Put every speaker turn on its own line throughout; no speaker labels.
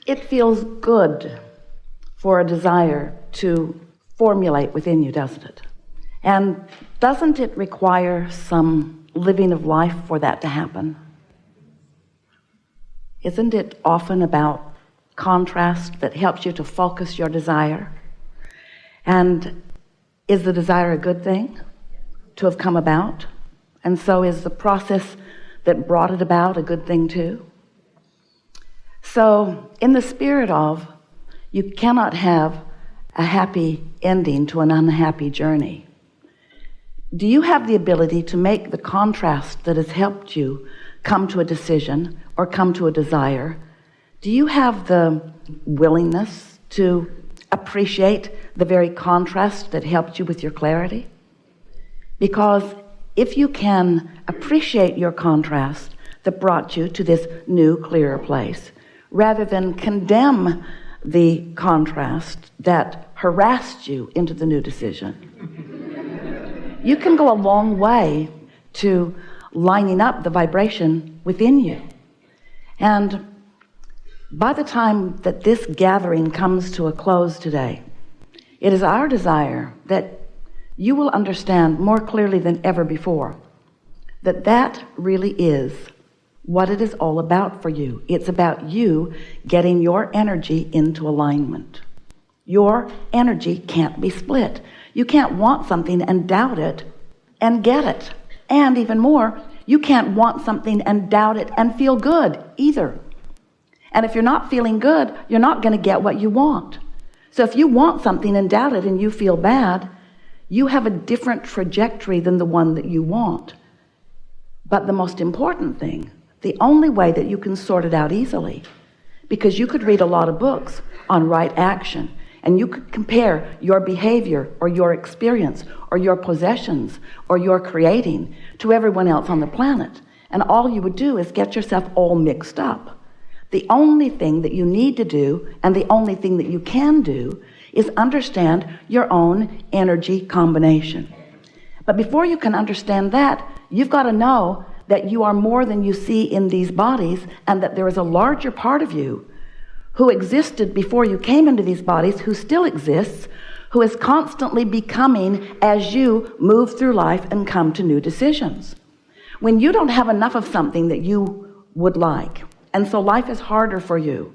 It feels good for a desire to formulate within you, doesn't it? And doesn't it require some living of life for that to happen? Isn't it often about contrast that helps you to focus your desire? And is the desire a good thing to have come about? And so is the process that brought it about a good thing too? So in the spirit of, you cannot have a happy ending to an unhappy journey. Do you have the ability to make the contrast that has helped you come to a decision or come to a desire? Do you have the willingness to appreciate the very contrast that helped you with your clarity? Because if you can appreciate your contrast that brought you to this new, clearer place, rather than condemn the contrast that harassed you into the new decision, you can go a long way to lining up the vibration within you. And by the time that this gathering comes to a close today, it is our desire that you will understand more clearly than ever before that that really is what it is all about for you. It's about you getting your energy into alignment. Your energy can't be split. You can't want something and doubt it and get it. And even more, you can't want something and doubt it and feel good either. And if you're not feeling good, you're not going to get what you want. So if you want something and doubt it and you feel bad, you have a different trajectory than the one that you want. But the most important thing, the only way that you can sort it out easily, because you could read a lot of books on right action, and you could compare your behavior or your experience or your possessions or your creating to everyone else on the planet, and all you would do is get yourself all mixed up. The only thing that you need to do, and the only thing that you can do, is understand your own energy combination. But before you can understand that, you've got to know that you are more than you see in these bodies, and that there is a larger part of you who existed before you came into these bodies, who still exists, who is constantly becoming as you move through life and come to new decisions. When you don't have enough of something that you would like, and so life is harder for you,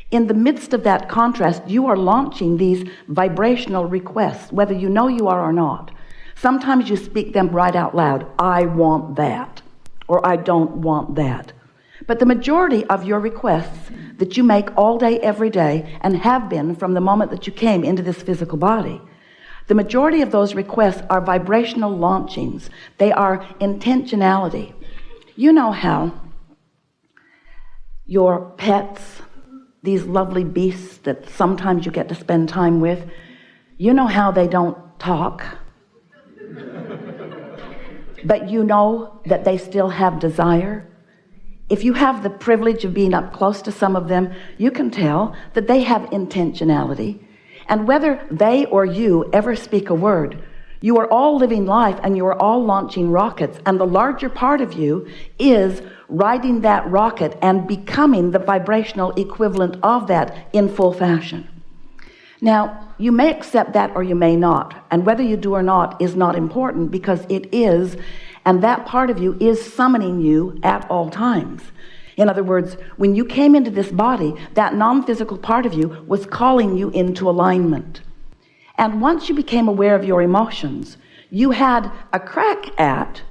in the midst of that contrast, you are launching these vibrational requests, whether you know you are or not. Sometimes you speak them right out loud. I want that, or I don't want that. But the majority of your requests that you make all day, every day, and have been from the moment that you came into this physical body, the majority of those requests are vibrational launchings. They are intentionality. You know how your pets, these lovely beasts that sometimes you get to spend time with, you know how they don't talk, but you know that they still have desire. If you have the privilege of being up close to some of them, you can tell that they have intentionality. And whether they or you ever speak a word, you are all living life and you are all launching rockets. And the larger part of you is riding that rocket and becoming the vibrational equivalent of that in full fashion. Now, you may accept that or you may not. And whether you do or not is not important, because it is, and that part of you is summoning you at all times. In other words, when you came into this body, that non-physical part of you was calling you into alignment. And once you became aware of your emotions, you had a crack at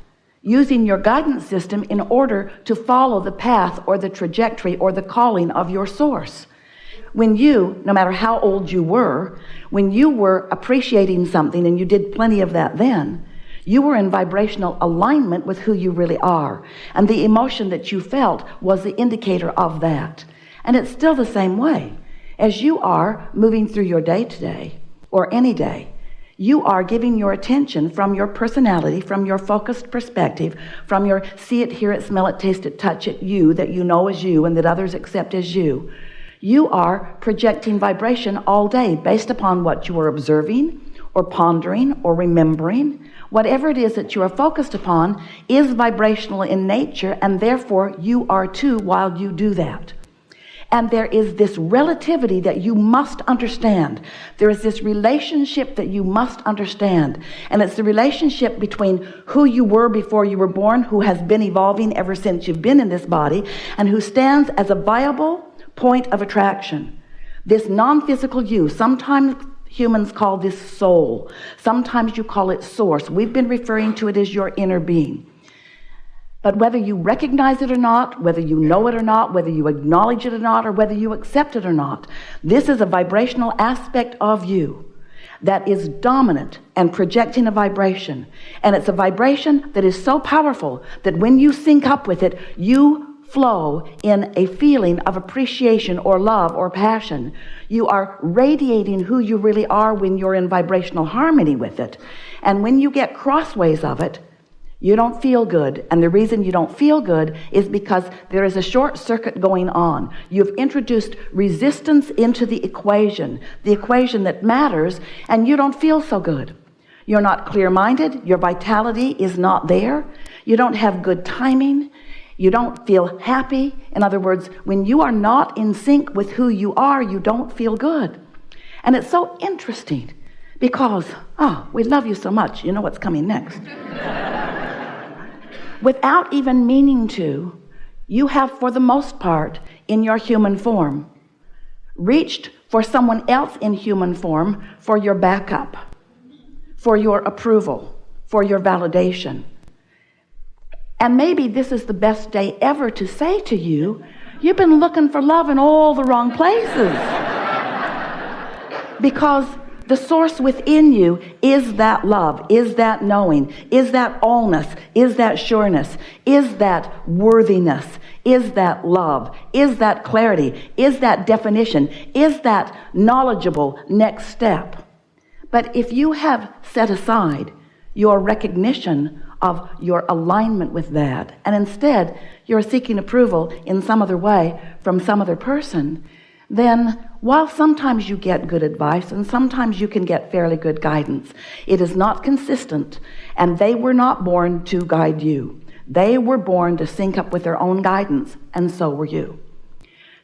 using your guidance system in order to follow the path or the trajectory or the calling of your source. When you, no matter how old you were, when you were appreciating something, and you did plenty of that then, you were in vibrational alignment with who you really are. And the emotion that you felt was the indicator of that. And it's still the same way. As you are moving through your day today, or any day, you are giving your attention from your personality, from your focused perspective, from your see it, hear it, smell it, taste it, touch it, you, that you know as you and that others accept as you. You are projecting vibration all day based upon what you are observing or pondering or remembering. Whatever it is that you are focused upon is vibrational in nature, and therefore you are too while you do that. And there is this relativity that you must understand. There is this relationship that you must understand. And it's the relationship between who you were before you were born, who has been evolving ever since you've been in this body, and who stands as a viable point of attraction. This non-physical you, sometimes humans call this soul. Sometimes you call it source. We've been referring to it as your inner being. But whether you recognize it or not, whether you know it or not, whether you acknowledge it or not, or whether you accept it or not, this is a vibrational aspect of you that is dominant and projecting a vibration. And it's a vibration that is so powerful that when you sync up with it, you flow in a feeling of appreciation or love or passion. You are radiating who you really are when you're in vibrational harmony with it. And when you get crossways of it, you don't feel good. And the reason you don't feel good is because there is a short circuit going on. You've introduced resistance into the equation that matters, and you don't feel so good. You're not clear-minded. Your vitality is not there. You don't have good timing. You don't feel happy. In other words, when you are not in sync with who you are, you don't feel good. And it's so interesting because, we love you so much. You know what's coming next. Without even meaning to, you have, for the most part, in your human form, reached for someone else in human form for your backup, for your approval, for your validation. And maybe this is the best day ever to say to you, you've been looking for love in all the wrong places. Because the source within you is that love, is that knowing, is that allness, is that sureness, is that worthiness, is that love, is that clarity, is that definition, is that knowledgeable next step. But if you have set aside your recognition of your alignment with that, and instead you're seeking approval in some other way from some other person, then while sometimes you get good advice and sometimes you can get fairly good guidance, it is not consistent, and they were not born to guide you. They were born to sync up with their own guidance, and so were you.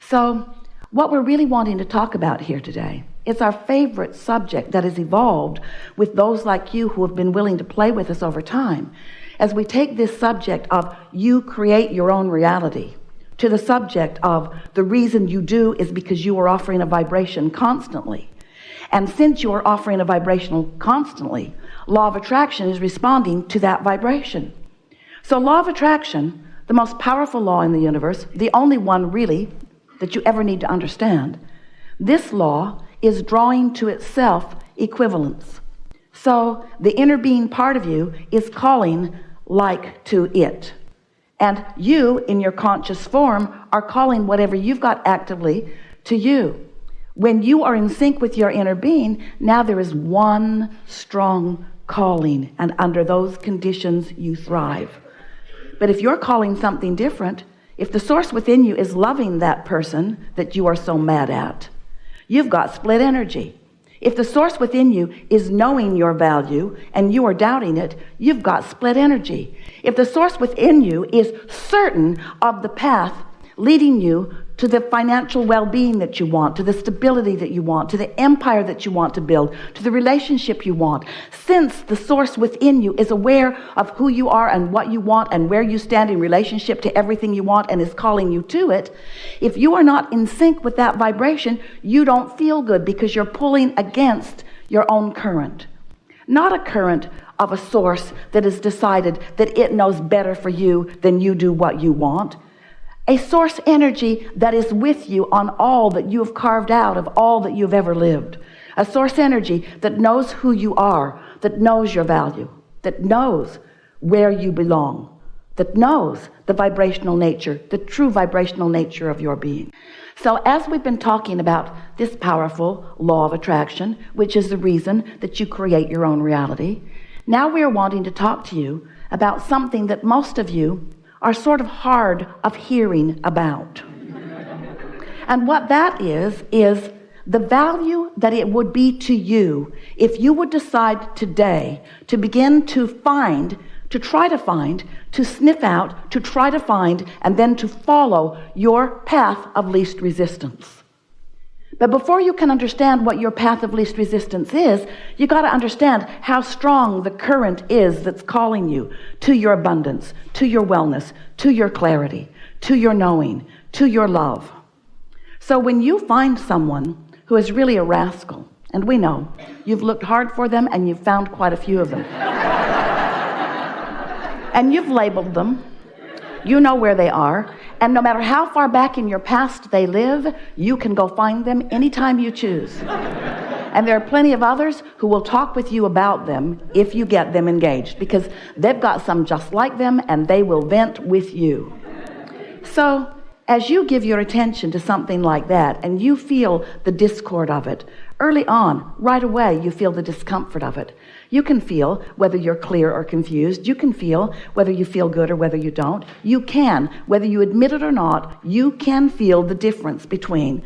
So what we're really wanting to talk about here today is our favorite subject that has evolved with those like you who have been willing to play with us over time, as we take this subject of you create your own reality to the subject of the reason you do is because you are offering a vibration constantly. And since you are offering a vibrational constantly, law of attraction is responding to that vibration. So law of attraction, the most powerful law in the universe, the only one really that you ever need to understand, this law is drawing to itself equivalence. So the inner being part of you is calling like to it. And you, in your conscious form, are calling whatever you've got actively to you. When you are in sync with your inner being, now there is one strong calling, and under those conditions you thrive. But if you're calling something different, if the source within you is loving that person that you are so mad at, you've got split energy. If the source within you is knowing your value and you are doubting it, you've got split energy. If the source within you is certain of the path leading you to the financial well-being that you want, to the stability that you want, to the empire that you want to build, to the relationship you want, since the source within you is aware of who you are and what you want and where you stand in relationship to everything you want and is calling you to it, if you are not in sync with that vibration, you don't feel good because you're pulling against your own current. Not a current of a source that has decided that it knows better for you than you do what you want. A source energy that is with you on all that you have carved out of all that you've ever lived. A source energy that knows who you are, that knows your value, that knows where you belong, that knows the vibrational nature, the true vibrational nature of your being. So as we've been talking about this powerful law of attraction, which is the reason that you create your own reality, now we are wanting to talk to you about something that most of you are sort of hard of hearing about. And what that is the value that it would be to you if you would decide today to begin to find to try to find, to sniff out, to try to find, and then to follow your path of least resistance. But before you can understand what your path of least resistance is, you got to understand how strong the current is that's calling you to your abundance, to your wellness, to your clarity, to your knowing, to your love. So when you find someone who is really a rascal, and we know, you've looked hard for them and you've found quite a few of them. And you've labeled them. You know where they are. And no matter how far back in your past they live, you can go find them anytime you choose. And there are plenty of others who will talk with you about them if you get them engaged, because they've got some just like them and they will vent with you. So as you give your attention to something like that and you feel the discord of it, early on, right away, you feel the discomfort of it. You can feel whether you're clear or confused. You can feel whether you feel good or whether you don't. You can, whether you admit it or not, you can feel the difference between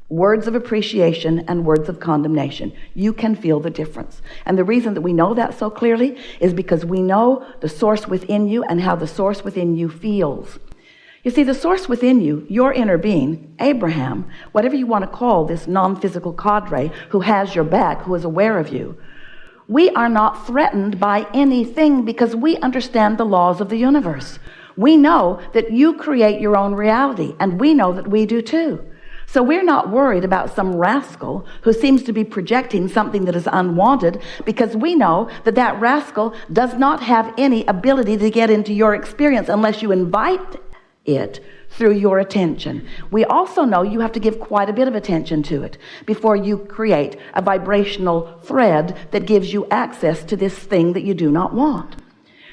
words of appreciation and words of condemnation. You can feel the difference. And the reason that we know that so clearly is because we know the source within you and how the source within you feels. You see, the source within you, your inner being, Abraham, whatever you want to call this non-physical cadre who has your back, who is aware of you, we are not threatened by anything because we understand the laws of the universe. We know that you create your own reality, and we know that we do too. So we're not worried about some rascal who seems to be projecting something that is unwanted, because we know that that rascal does not have any ability to get into your experience unless you invite it through your attention. We also know you have to give quite a bit of attention to it before you create a vibrational thread that gives you access to this thing that you do not want.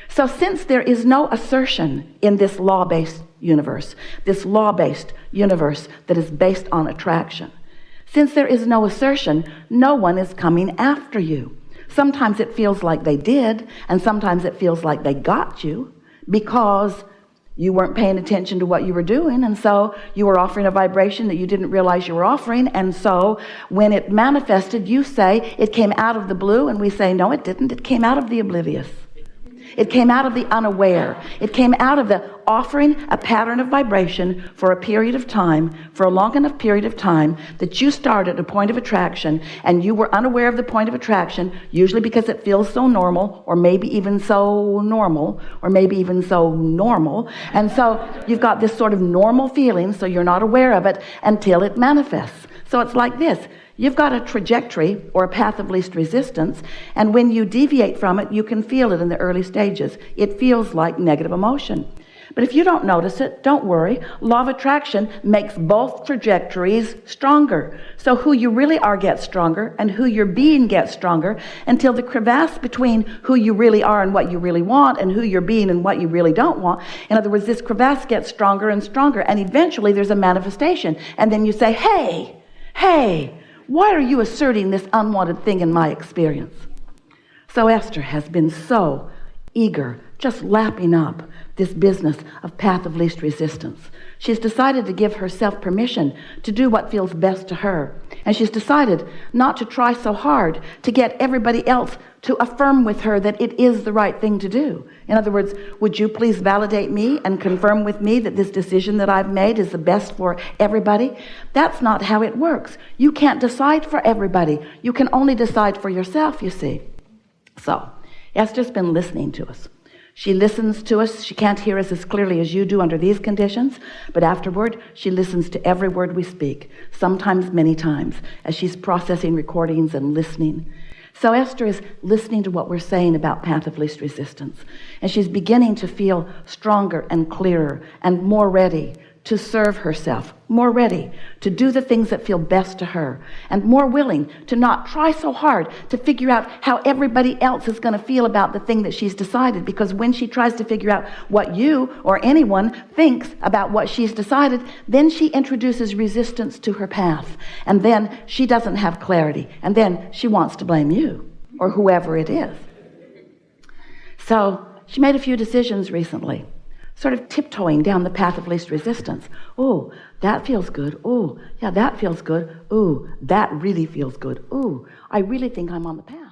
So since there is no assertion in this law-based universe that is based on attraction, since there is no assertion, no one is coming after you. Sometimes it feels like they did, and sometimes it feels like they got you because you weren't paying attention to what you were doing, and so you were offering a vibration that you didn't realize you were offering. And so when it manifested, you say it came out of the blue, and we say no, it didn't. It came out of the oblivious. It came out of the unaware. It came out of the offering a pattern of vibration for a period of time, for a long enough period of time that you started at a point of attraction, and you were unaware of the point of attraction, usually because it feels so normal, or maybe even so normal, or maybe even so normal. And so you've got this sort of normal feeling, so you're not aware of it until it manifests. So it's like this. You've got a trajectory or a path of least resistance, and when you deviate from it, you can feel it in the early stages. It feels like negative emotion. But if you don't notice it, don't worry. Law of attraction makes both trajectories stronger. So who you really are gets stronger, and who you're being gets stronger, until the crevasse between who you really are and what you really want, and who you're being and what you really don't want. In other words, this crevasse gets stronger and stronger, and eventually there's a manifestation. And then you say, hey, why are you asserting this unwanted thing in my experience? So Esther has been so eager, just lapping up this business of path of least resistance. She's decided to give herself permission to do what feels best to her. And she's decided not to try so hard to get everybody else to affirm with her that it is the right thing to do. In other words, would you please validate me and confirm with me that this decision that I've made is the best for everybody? That's not how it works. You can't decide for everybody. You can only decide for yourself, you see. So Esther's been listening to us. She listens to us. She can't hear us as clearly as you do under these conditions, but afterward, she listens to every word we speak, sometimes many times, as she's processing recordings and listening. So Esther is listening to what we're saying about path of least resistance, and she's beginning to feel stronger and clearer and more ready to serve herself, more ready to do the things that feel best to her, and more willing to not try so hard to figure out how everybody else is going to feel about the thing that she's decided, because when she tries to figure out what you or anyone thinks about what she's decided, then she introduces resistance to her path, and then she doesn't have clarity, and then she wants to blame you or whoever it is. So she made a few decisions recently, sort of tiptoeing down the path of least resistance. Oh, that feels good. Oh, yeah, that feels good. Oh, that really feels good. Oh, I really think I'm on the path.